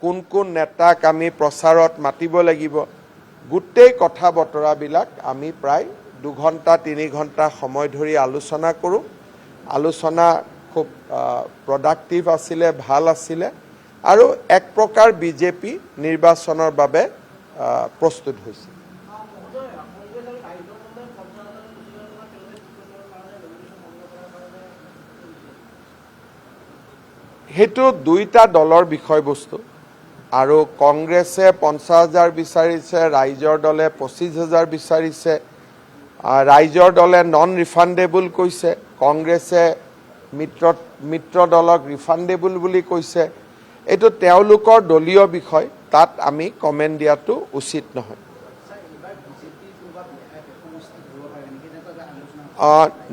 কোন কোন নেতাক আমি প্ৰচাৰত মাতিব লাগিব গোটেই কথা বতৰাবিলাক আমি প্ৰায় 2 ঘণ্টা 3 ঘণ্টা সময় ধৰি আলোচনা কৰোঁ আলোচনা খুব প্ৰডাক্টিভ আছিলে ভাল আছিলে আৰু এক প্ৰকাৰ বিজেপি নিৰ্বাচনৰ বাবে প্ৰস্তুত হৈছে হেতু দুইটা দলৰ বিষয়বস্তু আৰু কংগ্ৰেছে 50,000 বিচাৰিছে ৰাইজৰ দলে 25,000 বিচাৰিছে ৰাইজৰ দলে নন ৰিফান্ডেবল কৈছে কংগ্ৰেছে মিত্ৰ দলক ৰিফান্ডেবল বুলি কৈছে এটো তেওঁলোকৰ দলীয় বিষয় তাত আমি কমেন্ট দিয়াটো উচিত নহয়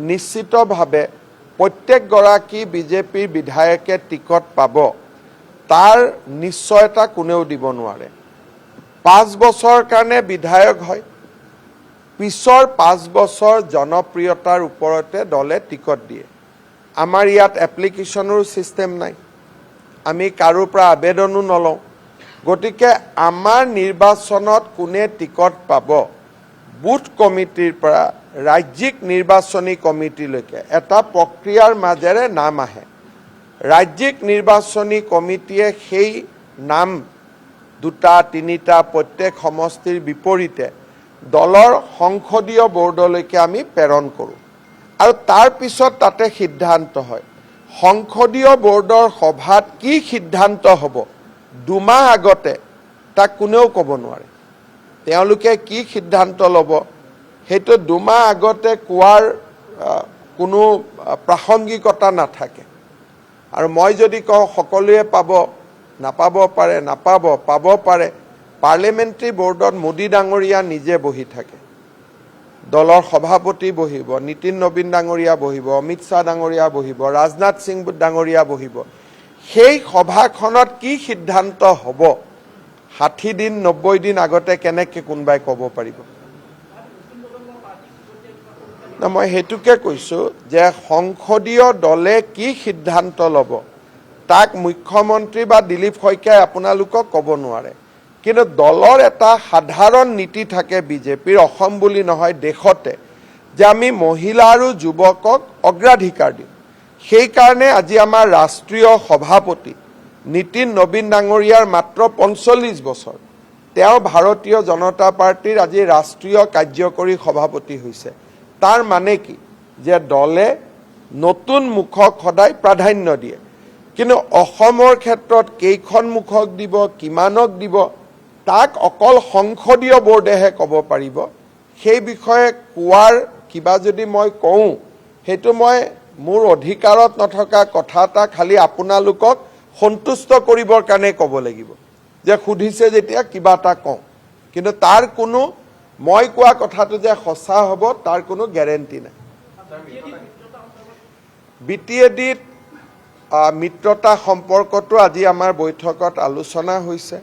নিশ্চিতভাৱে প্ৰত্যেক গৰাকী বিজেপিৰ বিধায়কে টিকট পাব তাৰ নিশ্চয়তা কোনেও দিব নোৱাৰে 5 বছৰ কাৰণে বিধায়ক হয় পিছৰ 5 বছৰ জনপ্ৰিয়তাৰ ওপৰতে দলে টিকট দিয়ে আমাৰ ইয়াত এপ্লিকেশনৰ সিস্টেম নাই আমি কাৰো পৰা আবেদনো নলওঁ গতিকে আমাৰ নিৰ্বাচনত কোনে টিকট পাব বুথ কমিটিৰ পৰা ৰাজ্যিক নিৰ্বাচনী কমিটিলৈকে এটা প্ৰক্ৰিয়াৰ মাজেৰে নাম আহে ৰাজ্যিক নিৰ্বাচনী কমিটিয়ে সেই নাম 2টা 3টা প্ৰত্যেক সমষ্টিৰ বিপৰীতে দলৰ সংসদীয় বৰ্ডলৈকে আমি প্ৰেৰণ কৰোঁ আৰু তাৰ পিছত তাতে সিদ্ধান্ত হয় সংসদীয় বৰ্ডৰ সভাত কি সিদ্ধান্ত হ'ব 2 মাহ আগতে তাক কোনেও ক'ব নোৱাৰে তেওঁলোকে কি সিদ্ধান্ত ল'ব হেতু 2 মাহ আগতে কোৱাৰ কোনো প্ৰাসংগিকতা নাথাকে আৰু মই যদি কওঁ সকলোৱে পাব নাপাব পাৰে পাব পাৰে পাৰ্লিমেণ্টাৰী বৰ্ডত মোদী ডাঙৰীয়া নিজে বহি থাকে দলৰ সভাপতি বহিব নীতিন নবীন ডাঙৰীয়া বহিব অমিত শাহ ডাঙৰীয়া বহিব ৰাজনাথ সিং ডাঙৰীয়া বহিব সেই সভাখনত কি সিদ্ধান্ত হ'ব 60 দিন 90 দিন আগতে কেনেকৈ কোনবাই ক'ব পাৰিব না মই হেতুকে কৈছো যে সংসদীয় দলে কি সিদ্ধান্ত ল'ব তাক মুখ্যমন্ত্ৰী বা দিলীপ শইকীয়াই আপোনালোকক ক'ব নোৱাৰে কিন্তু দলৰ এটা সাধাৰণ নীতি থাকে বিজেপিৰ অসম বুলি নহয় দেশতে যে আমি মহিলা আৰু যুৱকক অগ্ৰাধিকাৰ দিওঁ সেই কাৰণে আজি আমাৰ ৰাষ্ট্ৰীয় সভাপতি নীতিন নবীন ডাঙৰীয়াৰ মাত্ৰ 45 বছৰ তেওঁ ভাৰতীয় জনতা পাৰ্টিৰ আজি ৰাষ্ট্ৰীয় কাৰ্যকৰী সভাপতি হৈছে তাৰ মানে কি যে দলে নতুন মুখক সদায় প্ৰাধান্য দিয়ে কিন্তু অসমৰ ক্ষেত্ৰত কেইখন মুখক দিব কিমানক দিব তাক অকল সংসদীয় বৰ্ডেহে ক'ব পাৰিব সেই বিষয়ে কোৱাৰ কিবা যদি মই কওঁ হেতু মই মোৰ অধিকাৰত নথকা কথা এটা খালি আপোনালোকক সন্তুষ্ট কৰিবৰ কাৰণে ক'ব লাগিব যে খুধিছে যেতিয়া কিবা এটা কওঁ কিন্তু তাৰ কোনো মই কোৱা কথাটো যে সঁচা হ'ব তাৰ কোনো গ্যাৰেণ্টি নাই বিটিএডিত মিত্ৰতা সম্পৰ্কটো আজি আমাৰ বৈঠকত আলোচনা হৈছে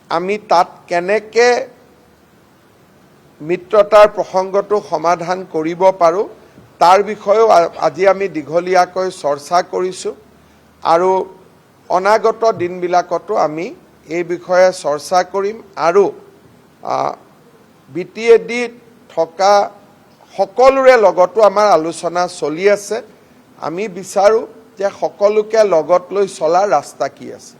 আমি তাত কেনেকৈ মিত্ৰতাৰ প্ৰসংগটো সমাধান কৰিব পাৰোঁ তাৰ বিষয়েও আজি আমি দীঘলীয়াকৈ চৰ্চা কৰিছোঁ আৰু অনাগত দিনবিলাকতো আমি এই বিষয়ে চৰ্চা কৰিম আৰু বিটিএডিত থকা সকলোৰে লগতো আমাৰ আলোচনা চলি আছে আমি বিচাৰো যে সকলোকে লগত লৈ চলা ৰাস্তা কি আছে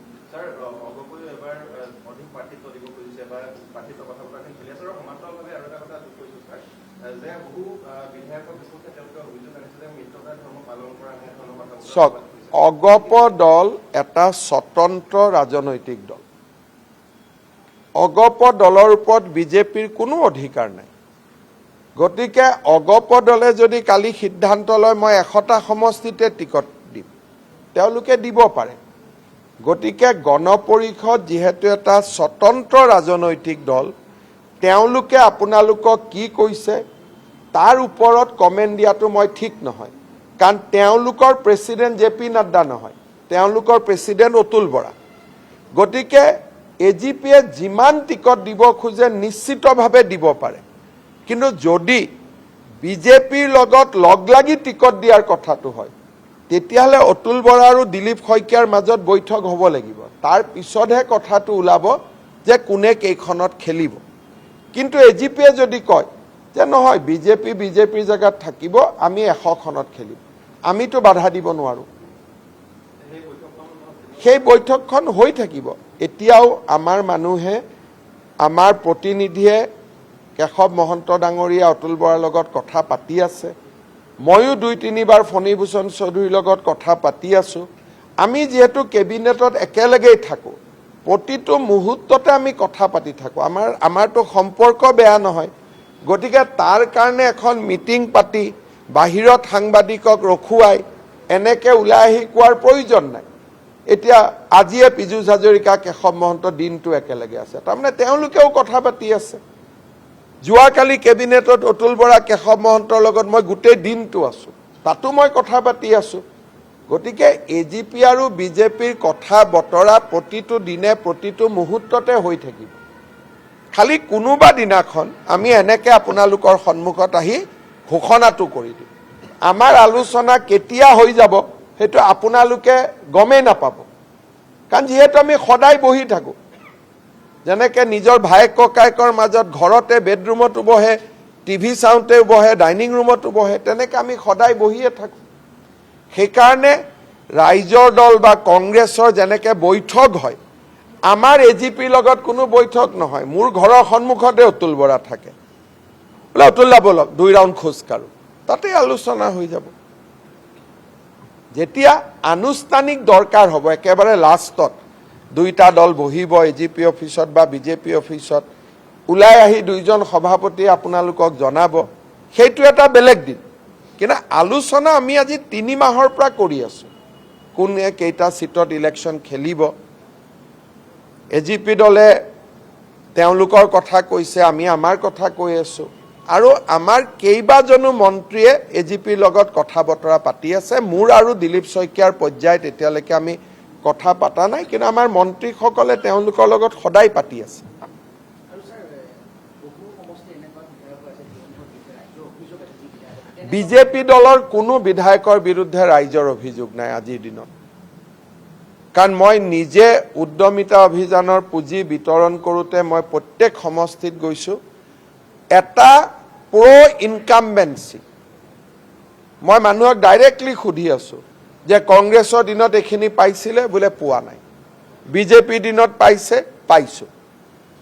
অগপ দল এটা স্বতন্ত্ৰ ৰাজনৈতিক দল অগপ দলৰ ওপৰত বিজেপিৰ কোনো অধিকাৰ নাই গতিকে অগপ দলে যদি কালি সিদ্ধান্ত লয় মই 100টা সমষ্টিতে টিকট দিম তেওঁলোকে দিব পাৰে গতিকে গণপৰিষদ যেহেতু এটা স্বতন্ত্ৰ ৰাজনৈতিক দল তেওঁলোকে আপোনালোকক কি কৈছে তাৰ ওপৰত কমেন্ট দিয়াটো মই ঠিক নহয় কাৰণ তেওঁলোকৰ প্ৰেসিডেন্ট জেপি নাড্ডা নহয় তেওঁলোকৰ প্ৰেসিডেন্ট অতুল বৰা গতিকে এজিপিয়ে যিমান টিকট দিব খোজে নিশ্চিতভাৱে দিব পাৰে কিন্তু যদি বিজেপিৰ লগত লগলাগি টিকট দিয়াৰ কথাটো হয় তেতিয়াহ'লে অতুল বৰা আৰু দিলীপ শইকীয়াৰ মাজত বৈঠক হ'ব লাগিব। তাৰ পিছতহে কথাটো ওলাব যে কোনে কেইখনত খেলিব। কিন্তু এজিপিয়ে যদি কয় যে নহয় বিজেপিৰ জেগাত থাকিব, আমি 100খনত খেলিম, আমিতো বাধা দিব নোৱাৰোঁ। সেই বৈঠকখন হৈ থাকিব। এতিয়াও আমাৰ মানুহে, আমাৰ প্ৰতিনিধিয়ে কেশৱ মহন্ত ডাঙৰীয়া অতুল বৰাৰ লগত কথা পাতি আছে। ময়ো 2-3বাৰ ফণীভূষণ চৌধুৰীৰ লগত কথা পাতি আছোঁ। আমি যিহেতু কেবিনেটত একেলগেই থাকোঁ, প্ৰতিটো মুহূৰ্ততে আমি কথা পাতি থাকোঁ। আমাৰতো সম্পৰ্ক বেয়া নহয়। গতিকে তাৰ কাৰণে এখন মিটিং পাতি বাহিৰত সাংবাদিকক ৰখুৱাই এনেকৈ ওলাই আহি কোৱাৰ প্ৰয়োজন নাই। এতিয়া আজিয়ে পীযুষ হাজৰিকা, কেশৱ মহন্ত দিনটো একেলগে আছে, তাৰমানে তেওঁলোকেও কথা পাতি আছে। যোৱাকালি কেবিনেটত অতুল বৰা, কেশৱ মহন্তৰ লগত মই গোটেই দিনটো আছোঁ, তাতো মই কথা পাতি আছোঁ। গতিকে এজিপি আৰু বিজেপিৰ কথা বতৰা প্ৰতিটো দিনে প্ৰতিটো মুহূৰ্ততে হৈ থাকিব। খালি কোনোবা দিনাখন আমি এনেকৈ আপোনালোকৰ সন্মুখত আহি ঘোষণাটো কৰি দিম। আমাৰ আলোচনা কেতিয়া হৈ যাব সেইটো আপোনালোকে গমেই নাপাব, কাৰণ যিহেতু আমি সদায় বহি থাকোঁ। যেনেকৈ নিজৰ ভায়েক ককায়েকৰ মাজত ঘৰতে বেডৰুমতো বহে, টিভি চাওঁতেও বহে, ডাইনিং ৰুমতো বহে, তেনেকৈ আমি সদায় বহিয়ে থাকোঁ। সেইকাৰণে ৰাইজৰ দল বা কংগ্ৰেছৰ যেনেকৈ বৈঠক হয়, আমাৰ এজিপিৰ লগত কোনো বৈঠক নহয়। মোৰ ঘৰৰ সন্মুখতে অতুল বৰা থাকে, বোলে অতুল দা বলক 2 ৰাউণ্ড খোজ কাঢ়োঁ, তাতেই আলোচনা হৈ যাব। যেতিয়া আনুষ্ঠানিক দৰকাৰ হ'ব, একেবাৰে লাষ্টত দুইটা দল বহিব এজিপি অফিচত বা বিজেপি অফিচত, ওলাই আহি 2জন সভাপতিয়ে আপোনালোকক জনাব, সেইটো এটা বেলেগ দিন। কিন্তু আলোচনা আমি আজি 3 মাহৰ পৰা কৰি আছোঁ। কোনে কেইটা চিটত ইলেকশ্যন খেলিব, এজিপি দলে তেওঁলোকৰ কথা কৈছে, আমি আমাৰ কথা কৈ আছোঁ। আৰু আমাৰ কেইবাজনো মন্ত্ৰীয়ে এজিপিৰ লগত কথা বতৰা পাতি আছে। মোৰ আৰু দিলীপ শইকীয়াৰ পৰ্যায়ত এতিয়ালৈকে আমি কথা পতা নাই, কিন্তু আমাৰ মন্ত্ৰীসকলে তেওঁলোকৰ লগত সদায় পাতি আছে। বিজেপি দলৰ কোনো বিধায়কৰ বিৰুদ্ধে ৰাইজৰ অভিযোগ নাই আজিৰ দিনত, কাৰণ মই নিজে উদ্যমিতা অভিযানৰ পুঁজি বিতৰণ কৰোঁতে মই প্ৰত্যেক সমষ্টিত গৈছোঁ। এটা ইনকামবেঞ্চি মই মানুহক ডাইৰেক্টলি সুধি আছোঁ যে কংগ্ৰেছৰ দিনত এইখিনি পাইছিলে, বোলে পোৱা নাই, বিজেপিৰ দিনত পাইছোঁ।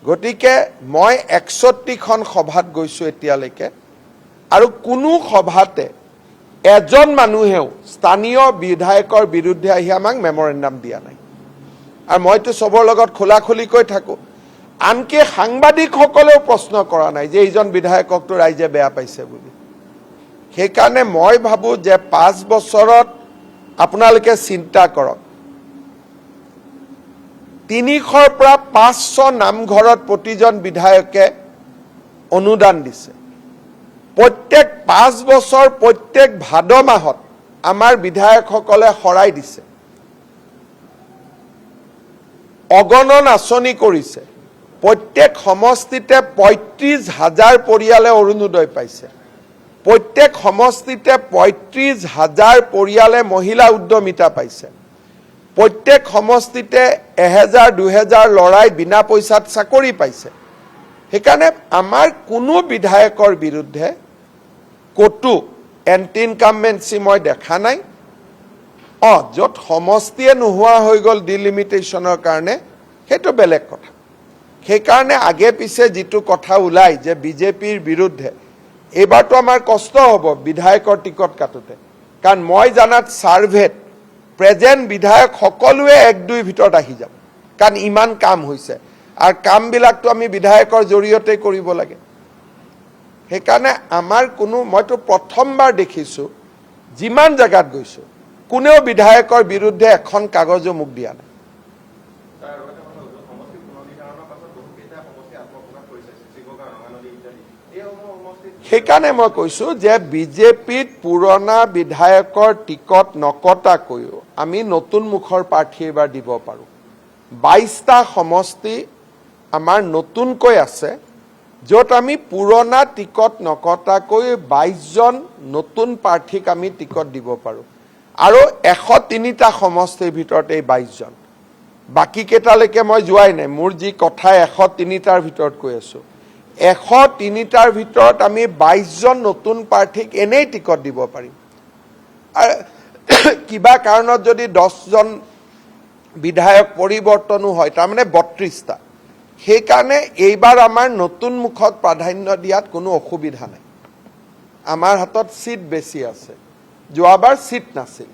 গতিকে মই 61খন সভাত গৈছোঁ এতিয়ালৈকে, আৰু কোনো সভাতে এজন মানুহেও স্থানীয় বিধায়কৰ বিৰুদ্ধে আহি আমাক মেমৰেণ্ডাম দিয়া নাই। আৰু মইতো চবৰ লগত খোলাখুলিকৈ থাকোঁ, আনকি সাংবাদিকসকলেও প্ৰশ্ন কৰা নাই যে এইজন বিধায়ককতো ৰাইজে বেয়া পাইছে বুলি। সেইকাৰণে মই ভাবোঁ যে 5 বছৰত আপোনালোকে চিন্তা কৰক, 300ৰ পৰা 500 নামঘৰত প্ৰতিজন বিধায়কে অনুদান দিছে। প্ৰত্যেক 5 বছৰ প্ৰত্যেক ভাদ মাহত আমাৰ বিধায়কসকলে শৰাই দিছে, অগণন আঁচনি কৰিছে। প্ৰত্যেক সমষ্টিতে 35,000 পৰিয়ালে অৰুণোদয় পাইছে। প্ৰত্যেক সমষ্টিতে 35,000 পৰিয়ালে মহিলা উদ্যমিতা পাইছে। প্ৰত্যেক সমষ্টিতে 1000-2000 ল'ৰাই বিনা পইচাত চাকৰি পাইছে। সেইকাৰণে আমাৰ কোনো বিধায়কৰ বিৰুদ্ধে ক'তো এণ্টি ইনকামবেঞ্চি মই দেখা নাই। য'ত সমষ্টিয়ে নোহোৱা হৈ গ'ল ডিলিমিটেশ্যনৰ কাৰণে, সেইটো বেলেগ কথা। সেইকাৰণে আগে পিছে যিটো কথা ওলায় যে বিজেপিৰ বিৰুদ্ধে, এইবাৰতো আমাৰ কষ্ট হ'ব বিধায়কৰ টিকট কাটোতে, কাৰণ মই জানাত ছাৰ্ভেত প্ৰেজেণ্ট বিধায়ক সকলোৱে 1-2 ভিতৰত আহি যাব, কাৰণ ইমান কাম হৈছে, আৰু কামবিলাকতো আমি বিধায়কৰ জৰিয়তে কৰিব লাগে। সেইকাৰণে আমাৰ মইতো প্ৰথমবাৰ দেখিছোঁ, যিমান জেগাত গৈছোঁ কোনেও বিধায়কৰ বিৰুদ্ধে এখন কাগজো মোক দিয়া নাই। সেইকাৰণে মই কৈছোঁ যে বিজেপিত পুৰণা বিধায়কৰ টিকট নকটাকৈও আমি নতুন মুখৰ প্ৰাৰ্থী এইবাৰ দিব পাৰোঁ। 22টা সমষ্টি আমাৰ নতুনকৈ আছে, য'ত আমি পুৰণা টিকট নকটাকৈ 22জন নতুন প্ৰাৰ্থীক আমি টিকট দিব পাৰোঁ। আৰু 103টা সমষ্টিৰ ভিতৰত এই 22 জন বাকি কেইটালৈকে মই যোৱাই নাই মোৰ যি কথা 103টাৰ ভিতৰত কৈ আছো 103টাৰ ভিতৰত আমি 22 জন নতুন প্ৰাৰ্থীক এনেই টিকট দিব পাৰিম আৰু কিবা কাৰণত যদি 10 জন বিধায়ক পৰিৱৰ্তনো হয় তাৰ মানে 32টা সেই কাৰণে এইবাৰ আমাৰ নতুন মুখত প্ৰাধান্য দিয়াত কোনো অসুবিধা নাই আমাৰ হাতত সিট বেছি আছে যোৱাবাৰ সিট নাছিল